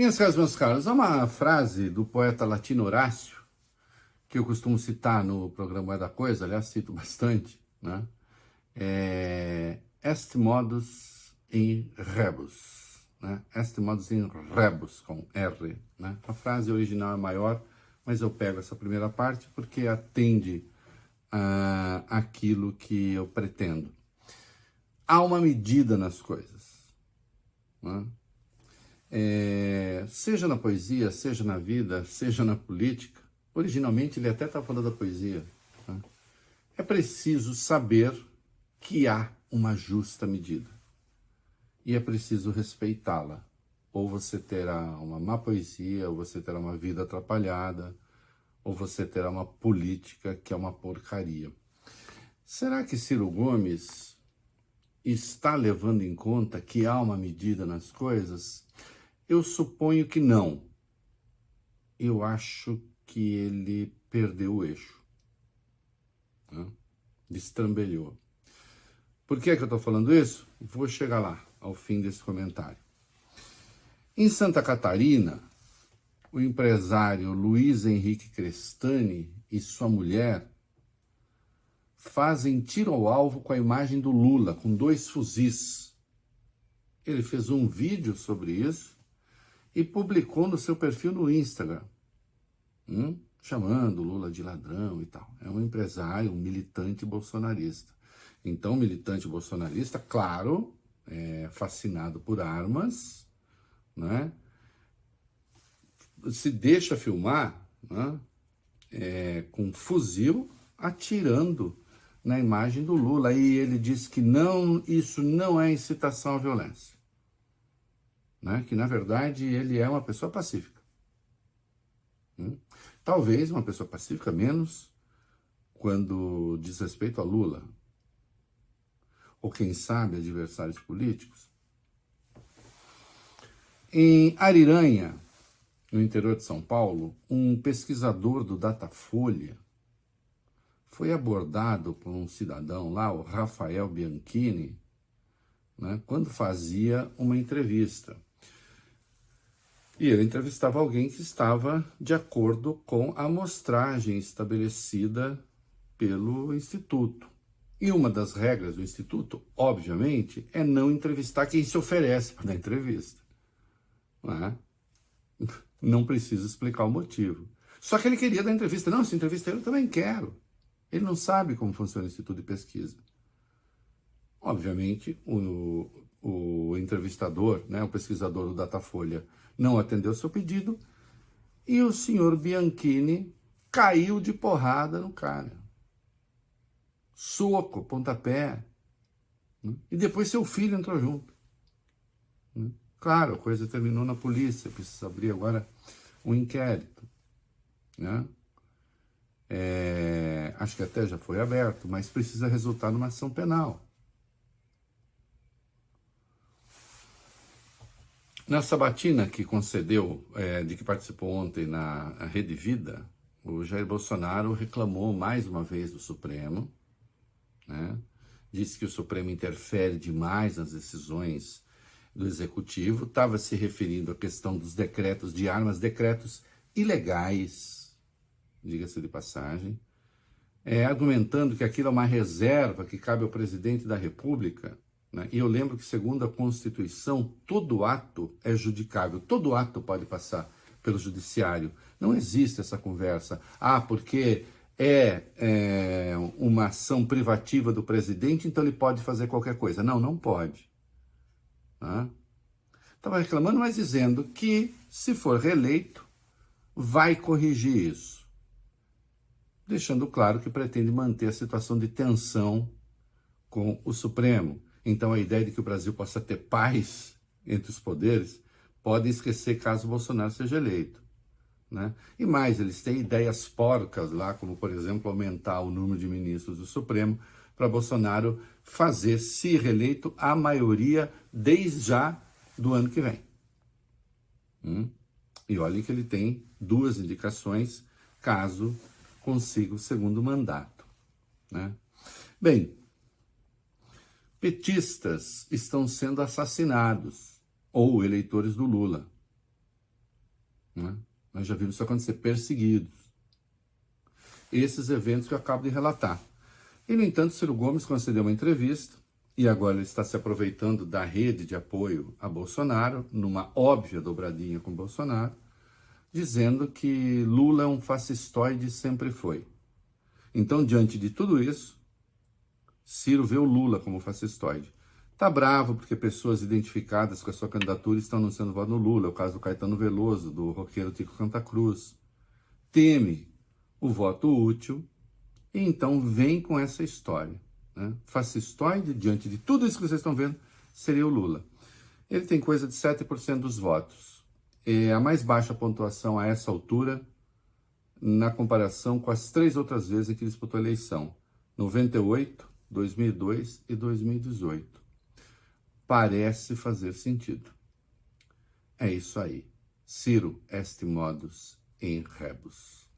Minhas caras, meus caros, há uma frase do poeta latino Horácio, que eu costumo citar no programa É da Coisa, aliás, cito bastante, né? Est modus in rebus, né? Est modus in rebus, com R, né? A frase original é maior, mas eu pego essa primeira parte porque atende aquilo que eu pretendo. Há uma medida nas coisas, né? Seja na poesia, seja na vida, seja na política, originalmente ele até está falando da poesia, né? É preciso saber que há uma justa medida e é preciso respeitá-la. Ou você terá uma má poesia, ou você terá uma vida atrapalhada, ou você terá uma política que é uma porcaria. Será que Ciro Gomes está levando em conta que há uma medida nas coisas? Eu suponho que não. Eu acho que ele perdeu o eixo, né? Destrambelhou. Por que eu estou falando isso? Vou chegar lá, ao fim desse comentário. Em Santa Catarina, o empresário Luiz Henrique Crestani e sua mulher fazem tiro ao alvo com a imagem do Lula, com 2 fuzis. Ele fez um vídeo sobre isso e publicou no seu perfil no Instagram, chamando Lula de ladrão e tal. É um empresário, um militante bolsonarista. Então, militante bolsonarista, claro, fascinado por armas, né? Se deixa filmar, né? Com fuzil, atirando na imagem do Lula. E ele diz que não, isso não é incitação à violência, né? Que, na verdade, ele é uma pessoa pacífica. Talvez uma pessoa pacífica menos quando diz respeito a Lula, ou quem sabe adversários políticos. Em Ariranha, no interior de São Paulo, um pesquisador do Datafolha foi abordado por um cidadão lá, o Rafael Bianchini, né, quando fazia uma entrevista. E ele entrevistava alguém que estava de acordo com a amostragem estabelecida pelo Instituto. E uma das regras do Instituto, obviamente, é não entrevistar quem se oferece para dar entrevista. Não precisa explicar o motivo. Só que ele queria dar entrevista. Não, essa entrevista eu também quero. Ele não sabe como funciona o Instituto de Pesquisa. Obviamente, o entrevistador, né, o pesquisador do Datafolha, não atendeu seu pedido e o senhor Bianchini caiu de porrada no cara. Soco, pontapé. Né? E depois seu filho entrou junto. Né? Claro, a coisa terminou na polícia, precisa abrir agora um inquérito. Né? Acho que até já foi aberto, mas precisa resultar numa ação penal. Na sabatina que concedeu, de que participou ontem na Rede Vida, o Jair Bolsonaro reclamou mais uma vez do Supremo, né? Disse que o Supremo interfere demais nas decisões do Executivo, estava se referindo à questão dos decretos de armas, decretos ilegais, diga-se de passagem, argumentando que aquilo é uma reserva que cabe ao presidente da República, né? E eu lembro que, segundo a Constituição, todo ato é judicável, todo ato pode passar pelo judiciário. Não existe essa conversa. porque é uma ação privativa do presidente, então ele pode fazer qualquer coisa. Não, não pode. Estava reclamando, mas dizendo que, se for reeleito, vai corrigir isso. Deixando claro que pretende manter a situação de tensão com o Supremo. Então, a ideia de que o Brasil possa ter paz entre os poderes, podem esquecer caso Bolsonaro seja eleito. Né? E mais, eles têm ideias porcas lá, como, por exemplo, aumentar o número de ministros do Supremo para Bolsonaro fazer, se reeleito, a maioria desde já do ano que vem. E olha que ele tem 2 indicações caso consiga o 2º mandato. Né? Bem, petistas estão sendo assassinados, ou eleitores do Lula. né? Nós já vimos isso acontecer, perseguidos. Esses eventos que eu acabo de relatar. E, no entanto, Ciro Gomes concedeu uma entrevista, e agora ele está se aproveitando da rede de apoio a Bolsonaro, numa óbvia dobradinha com Bolsonaro, dizendo que Lula é um fascistoide e sempre foi. Então, diante de tudo isso, Ciro vê o Lula como fascistoide. Está bravo porque pessoas identificadas com a sua candidatura estão anunciando voto no Lula, é o caso do Caetano Veloso, do roqueiro Tico Santa Cruz. Teme o voto útil e então vem com essa história, né? Fascistoide, diante de tudo isso que vocês estão vendo, seria o Lula. Ele tem coisa de 7% dos votos. É a mais baixa pontuação a essa altura na comparação com as 3 outras vezes em que disputou a eleição. 98, 2002 e 2018. Parece fazer sentido. É isso aí. Ciro est modus in rebus.